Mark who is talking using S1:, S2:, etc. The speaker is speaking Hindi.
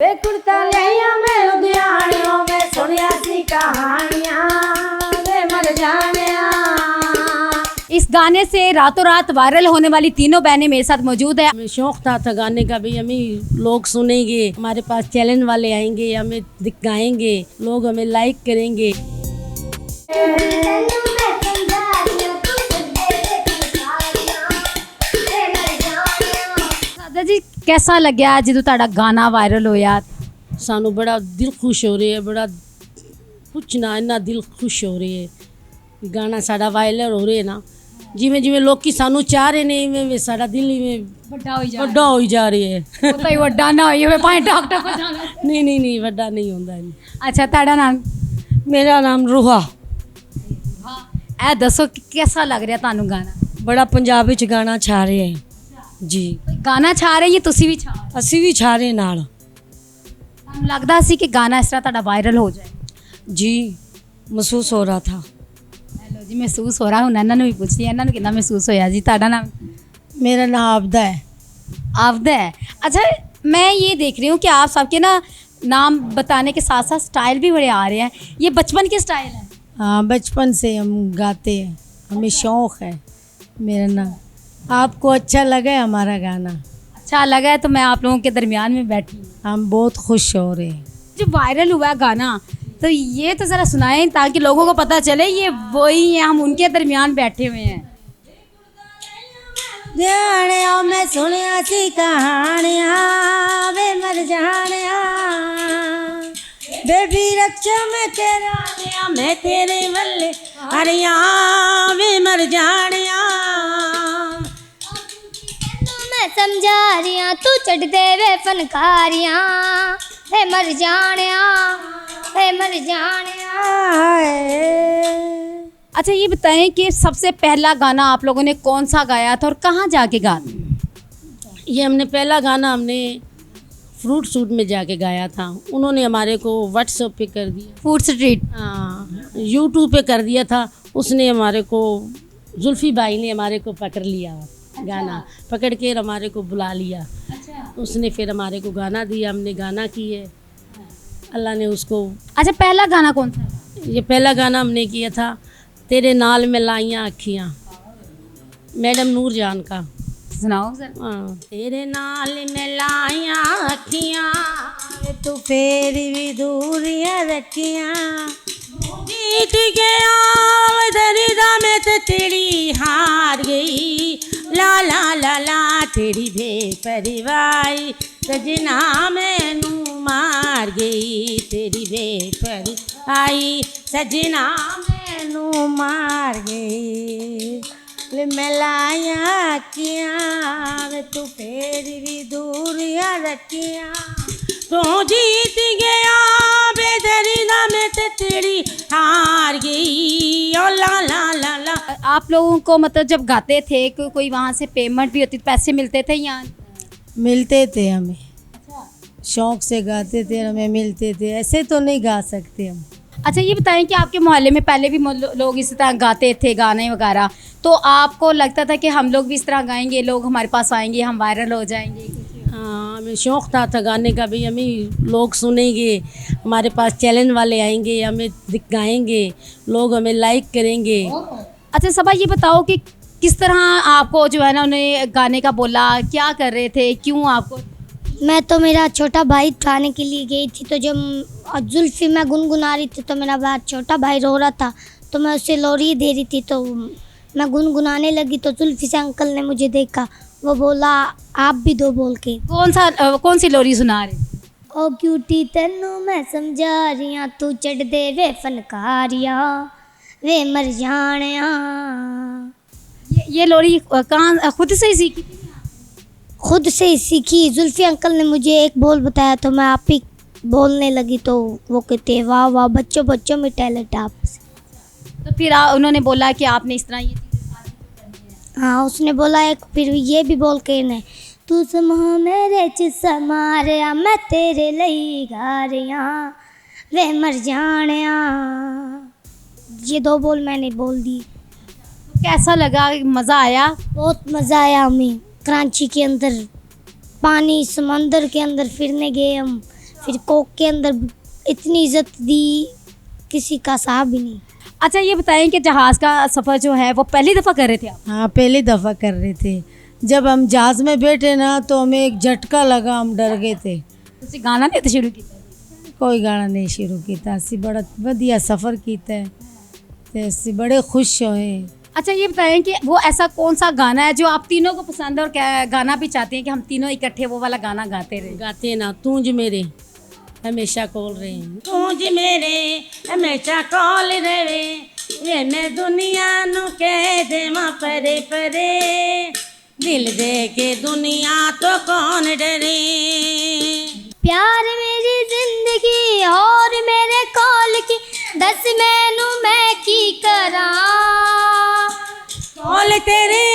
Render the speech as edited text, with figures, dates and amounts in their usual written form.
S1: वे कुर्ता लिया मैं लुधियानियों में सुनिया सी कहानियां वे मर जानिया।
S2: इस गाने से रातों रात वायरल होने वाली तीनों बहनें मेरे साथ मौजूद है।
S3: हमें शौक था गाने का भी, हमें लोग सुनेंगे, हमारे पास चैलेंज वाले आएंगे, हमें गाएंगे, लोग हमें लाइक करेंगे।
S2: दादा जी कैसा लग्या जो तुहाडा गाना वायरल होया?
S3: सानू बड़ा दिल खुश हो रही है, बड़ा कुछ ना इन्ना दिल खुश हो रही है। गाना साड़ा वायरल हो रहे है ना, जिमें जिमें लोग की सानू चाह रहे ने इवें साड़ा दिल इवें
S2: ਵੱਡਾ ਹੋਈ ਜਾ
S3: ਵੱਡਾ ਹੋਈ ਜਾ ਰਹੀ ਹੈ।
S2: ਉਹ ਤਾਂ ਹੀ ਵੱਡਾ ਨਾ ਹੋਈ ਹੋਵੇ ਭਾਵੇਂ ਡਾਕਟਰ ਕੋ ਜਾਣਾ।
S3: नहीं नहीं नहीं ਵੱਡਾ नहीं ਹੁੰਦਾ है।
S2: ਅੱਛਾ ਤੁਹਾਡਾ ਨਾਮ?
S3: मेरा नाम रूहा।
S2: ਇਹ ਦੱਸੋ ਕਿ ਕਿਹਦਾ ਲੱਗ ਰਿਹਾ ਤੁਹਾਨੂੰ ਗਾਣਾ?
S3: बड़ा पंजाब विच गाना छा रहे हैं जी।
S2: ਗਾਣਾ ਛਾ ਰਹੇ ਜਾਂ ਤੁਸੀਂ ਵੀ ਛਾ ਰਹੇ?
S3: ਅਸੀਂ ਵੀ ਛਾ ਰਹੇ ਨਾਲ
S2: ਤੁਹਾਨੂੰ ਲੱਗਦਾ ਸੀ ਕਿ ਗਾਣਾ ਇਸ ਤਰ੍ਹਾਂ ਤੁਹਾਡਾ ਵਾਇਰਲ ਹੋ ਜਾਏ?
S3: जी, महसूस हो रहा था।
S2: ਹੈਲੋ ਜੀ, ਮਹਿਸੂਸ ਹੋ ਰਿਹਾ ਹੁਣ ਇਹਨਾਂ ਨੂੰ ਵੀ ਪੁੱਛਦੀ ਇਹਨਾਂ ਨੂੰ ਕਿੰਨਾ ਮਹਿਸੂਸ ਹੋਇਆ ਜੀ? ਤੁਹਾਡਾ ਨਾਮ?
S3: मेरा नाम आबदा है।
S2: आफदा है। अच्छा, मैं ये देख रही हूँ कि आप सबके ना नाम बताने के साथ साथ स्टाइल भी बड़े आ रहे हैं। ये बचपन के स्टाइल है?
S3: हाँ, बचपन से हम गाते हैं, हमें शौक़ है। मेरा नाम आपको अच्छा लगा है हमारा गाना?
S2: अच्छा लगा है तो मैं आप लोगों के दरमियान में बैठी हूँ।
S3: हम बहुत खुश हो रहे हैं।
S2: जो वायरल हुआ है गाना, तो ये तो ज़रा सुनाएं ताकि लोगों को पता चले ये वही हैं, हम उनके दरमियान बैठे हुए हैं।
S3: जानिया मैं सुनिया सी कहानियां वे मर जानिया, बेबी रक्षा मैं तेरा आनिया मैं तेरे वल्ले हरिया वे मर जानिया।
S4: मैं समझा रिया तू चढ़ दे वे फनकारियां वे मर जानिया वे मर जानिया।
S2: अच्छा, ये बताएं कि सबसे पहला गाना आप लोगों ने कौन सा गाया था और कहाँ जाके गाया?
S3: ये हमने पहला गाना हमने फ्रूट सूट में जाके गाया था। उन्होंने हमारे को व्हाट्सएप पे कर दिया,
S2: फूड स्ट्रीट।
S3: यूट्यूब पे कर दिया था। उसने हमारे को जुल्फ़ी भाई ने हमारे को पकड़ लिया। गाना पकड़ के हमारे को बुला लिया। उसने फिर हमारे को गाना दिया, हमने गाना किए, अल्लाह ने उसको।
S2: अच्छा, पहला गाना कौन सा?
S3: ये पहला गाना हमने किया था तेरे नाल में लाइयाँ अखियाँ, मैडम नूरजान का।
S2: सुनाओ सर।
S3: तेरे नाल में लाइयाँ अखियाँ तू फेर भी दूरियाँ रखियाँ, जीत गया दरिदा में तो तेरी हार गई, ला ला ला ला तेरी बेपरवाही सजना मैनू मार गई, तेरी बेपरवाही सजना मैनू मार गई। मैं लाया किया तू फेर भी दूरियाँ रखियाँ, तो जीत गया बेदरिदा में तो तेरी हार गई, ओ ला ला ला ला।
S2: आप लोगों को मतलब जब गाते थे कोई वहाँ से पेमेंट भी होती, पैसे मिलते थे यहाँ?
S3: मिलते थे हमें। शौक़ से गाते थे, हमें मिलते थे, ऐसे तो नहीं गा सकते हम।
S2: अच्छा, ये बताएं कि आपके मोहल्ले में पहले भी लोग इस तरह गाते थे गाने वगैरह, तो आपको लगता था कि हम लोग भी इस तरह गाएंगे, लोग हमारे पास आएंगे, हम वायरल हो जाएंगे?
S3: हाँ, हमें शौक़ था गाने का भी, हमें लोग सुनेंगे, हमारे पास चैलेंज वाले आएंगे, हमें गाएंगे, लोग हमें लाइक करेंगे।
S2: अच्छा सबा, ये बताओ कि किस तरह आपको जो है ना उन्हें गाने का बोला, क्या कर रहे थे, क्यों आपको?
S4: मैं तो मेरा छोटा भाई उठाने के लिए गई थी, तो जब जुल्फ़ी मैं गुनगुना रही थी तो मेरा छोटा भाई रो रहा था, तो मैं उसे लोरी दे रही थी, तो मैं गुनगुनाने लगी तो जुल्फ़ी से अंकल ने मुझे देखा, वो बोला आप भी दो बोल के।
S2: कौन सी लोरी सुना रहे?
S4: ओ क्यूटी तेनू मैं समझा रिया तू चढ़ दे वे फनकारियां वे मर जानिया।
S2: ये लोरी कहाँ खुद से ही सीखी थी?
S4: खुद से ही सीखी। जुल्फ़ी अंकल ने मुझे एक बोल बताया तो मैं आप ही बोलने लगी, तो वो कहते वाह वाह बच्चों बच्चों में टैलेंट आप।
S2: तो फिर उन्होंने बोला कि आपने इस तरह ये।
S4: हाँ, उसने बोला एक फिर ये भी बोल के ने तू समा मेरे च समारिया मैं तेरे लई गा रिया वे मर जानिया। ये दो बोल मैंने बोल दी।
S2: तो कैसा लगा, मज़ा आया?
S4: बहुत मज़ा आया। हमें कराची के अंदर पानी समंदर के अंदर फिरने गए हम, फिर कोक के अंदर इतनी इज्जत दी किसी का साहब भी नहीं।
S2: अच्छा ये बताएं कि जहाज़ का सफ़र जो है वो पहली दफ़ा कर रहे थे आप?
S3: हाँ, पहली दफ़ा कर रहे थे। जब हम जहाज़ में बैठे ना तो हमें एक झटका लगा, हम डर गए थे।
S2: ਤੁਸੀਂ गाना नहीं तो शुरू किया?
S3: कोई गाना नहीं शुरू किया, ਅਸੀਂ बड़ा वधिया सफ़र किया ते ਅਸੀਂ बड़े खुश होए।
S2: अच्छा ये बताएं कि वो ऐसा कौन सा गाना है जो आप तीनों को पसंद है और क्या गाना भी चाहते हैं कि हम तीनों इकट्ठे वो वाला गाना गाते रहे?
S3: गाते ना तूंज मेरे हमेशा कॉल रहे, तूंज मेरे हमेशा कॉल रहे, ये मैं दुनिया नु कह देवा परे परे, दिल दे के दुनिया तो कौन डरे।
S4: प्यार मेरी जिंदगी और मेरे कॉल की दस मैनू मैं की करा,
S3: कॉल तेरे